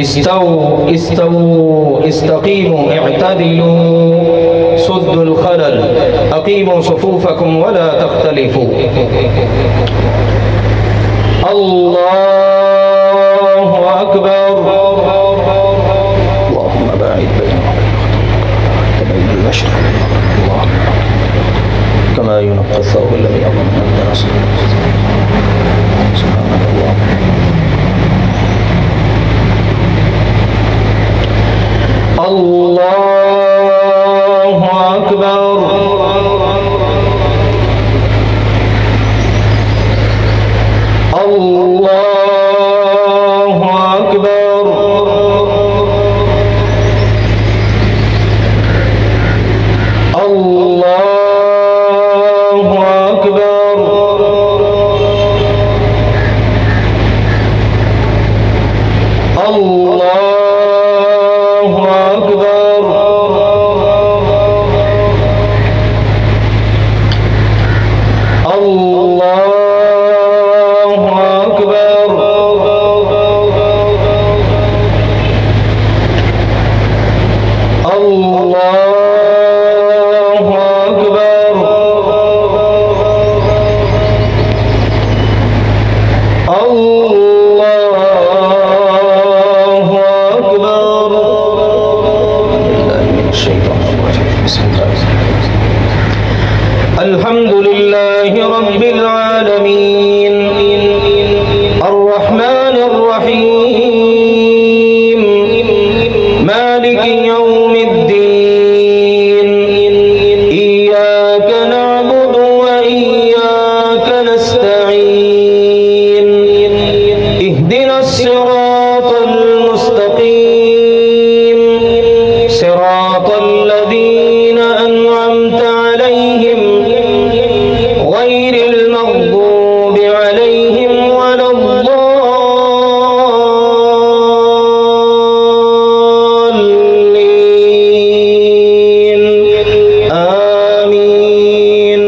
استووا استووا استقيموا اعتدلوا سدوا الخلل أقيموا صفوفكم ولا تختلفوا. الله أكبر. اللهم باعد بيننا وبين المشرق والمغرب كما ينقى الثوب الذي أظلم من الناس. سبحانك اللهم. الله أكبر. الله أكبر. الله أكبر. الله أكبر. الله أكبر. الله أكبر. الله أكبر. بالله من الشيطان الرجيم. بسم الله. الحمد لله رب العالمين الرحمن الرحيم مالك يوم الدين إياك نعبد وإياك نستعين اهدنا الصراط المستقيم صراط الذين أنعمت عليهم غير المغضوب عليهم ولا الضالين آمين.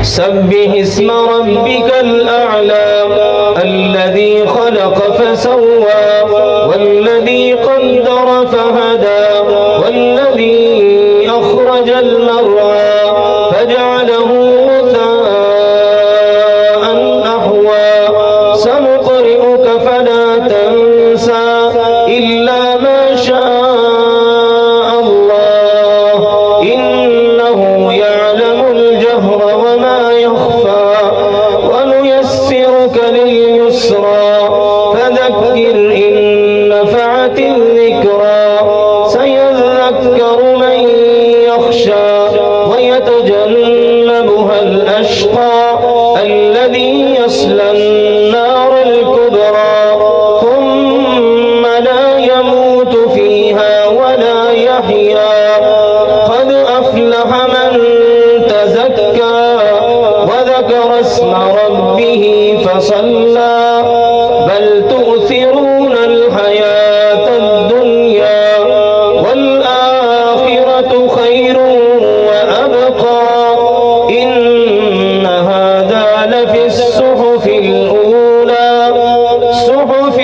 سبح اسم ربك الأعلى الذي خلق فسوى والذي قدر فهدى والذي أخرج المرعى فجعله غثاء أحوى. سنقرئك فلا تنسى إلا ما شاء الله إنه يعلم الجهر وما يخفى ونيسرك لليسرى فذكر إن نفعت الذكرى سيذكر من يخشى ويتجنبها الأشقى الذي يصلى النار الكبرى ثم لا يموت فيها ولا يحيا. قد أفلح من تزكى وذكر اسم ربه فصلى بل تؤثرون الحياة الدنيا والآخرة خير وأبقى إن هذا لفي الصحف الأولى صحف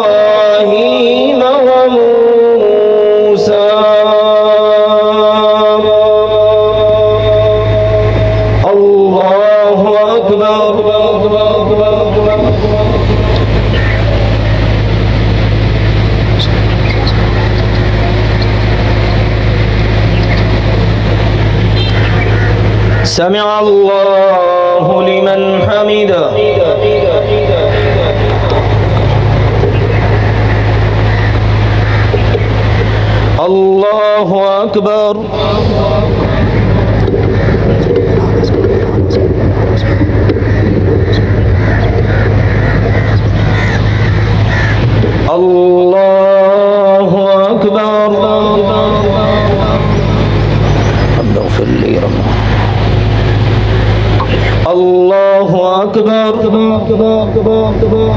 إبراهيم وموسى. الله أكبر. سمع الله لمن حمده. الله أكبر. الله أكبر. رب اغفر لي رب. الله أكبر. الله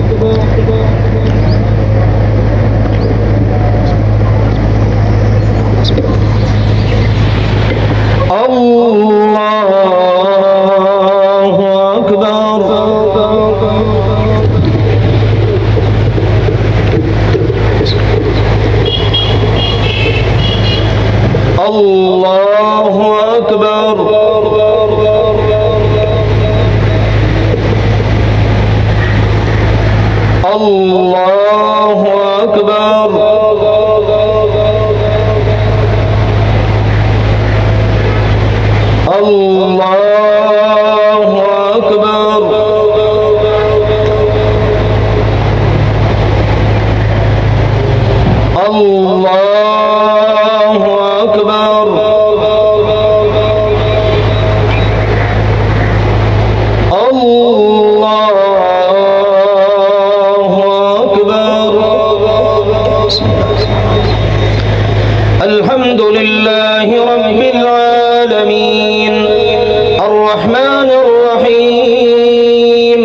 أكبر. الله أكبر. الله أكبر. الله أكبر. الله أكبر. الله أكبر. بسم الله. الحمد لله رب العالمين الرحمن الرحيم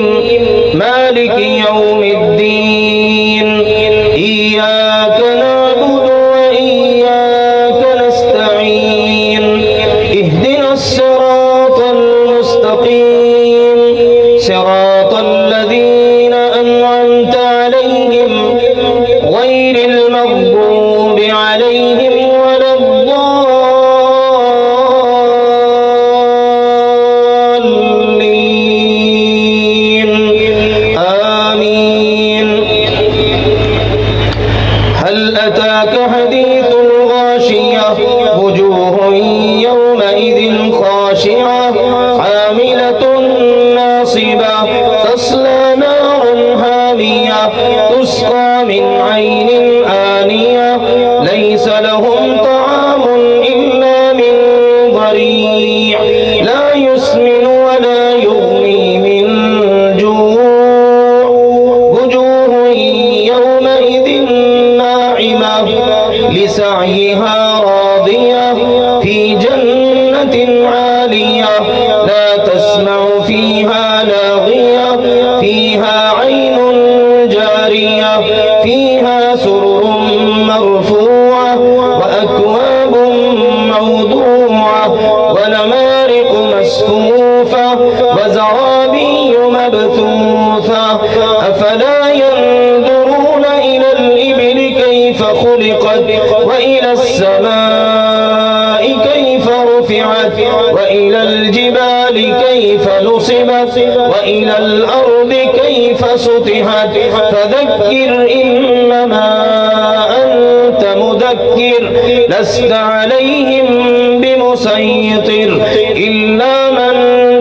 مالك يوم الدين إياك نعبد وإياك نستعين اهدنا الصراط المستقيم صراط الذين أنعمت عليهم غير المغضوب عليهم ولا الضالين آمين. هل أتاك حديث الغاشية وجوه يومئذ خاشعة عاملة ناصبة تصلى نارا حامية تسقى من عين آنية ليس لهم طعام إلا من ضريع لا يسمن ولا يغني من جوع وجوه يومئذ ناعمة لسعيها راضية في جنة عالية لا تسمع فيها لاغية فيها عين جارية فيها سرر مرفوعة وأكواب موضوعة ونمارق مسفوفة وزرابي مبثوثة أفلا ينظرون إلى الإبل كيف خلقت وإلى السماء كيف رفعت وإلى الجبال كيف نصبت وإلى الأرض كيف سطحت فذكر إنما أنت مذكر لست عليهم بمسيطر إلا من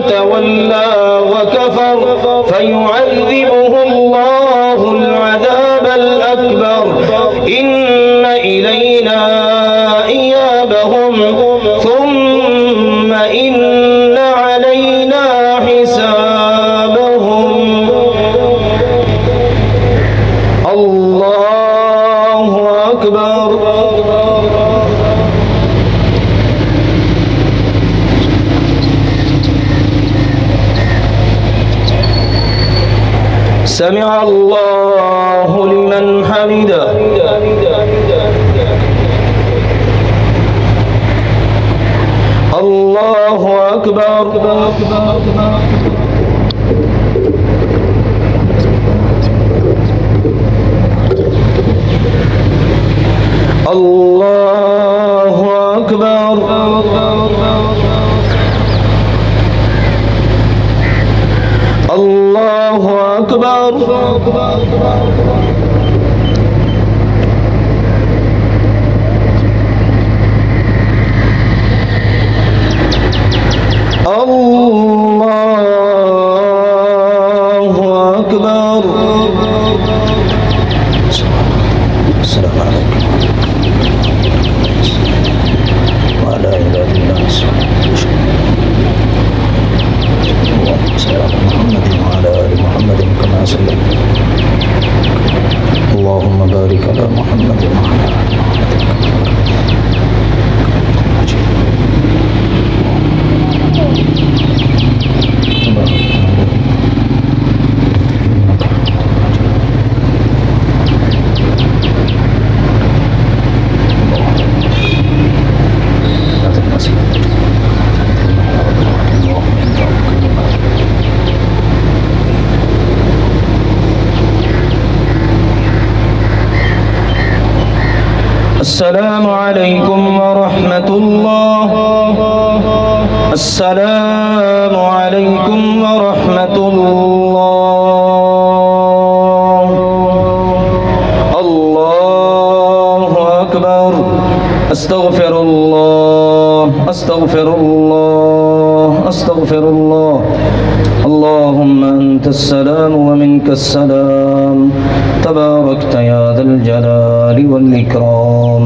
تولى وكفر فيعذبه الله العذاب الأكبر إن إلينا إيابهم ثم إن علينا حسابهم. الله أكبر. سمع الله لمن حمده. الله أكبر. الله أكبر. الله أكبر. الله أكبر. السلام عليكم وعلى عباد الله الصالحين. اللهم صل على محمد وعلى آل محمد كما صليت. اللهم بارك على محمد وعلى آل محمد السلام عليكم ورحمة الله. السلام عليكم ورحمة الله. الله أكبر. أستغفر الله أستغفر الله أستغفر الله. اللهم أنت السلام ومنك السلام، تباركت يا ذا الجلال والإكرام.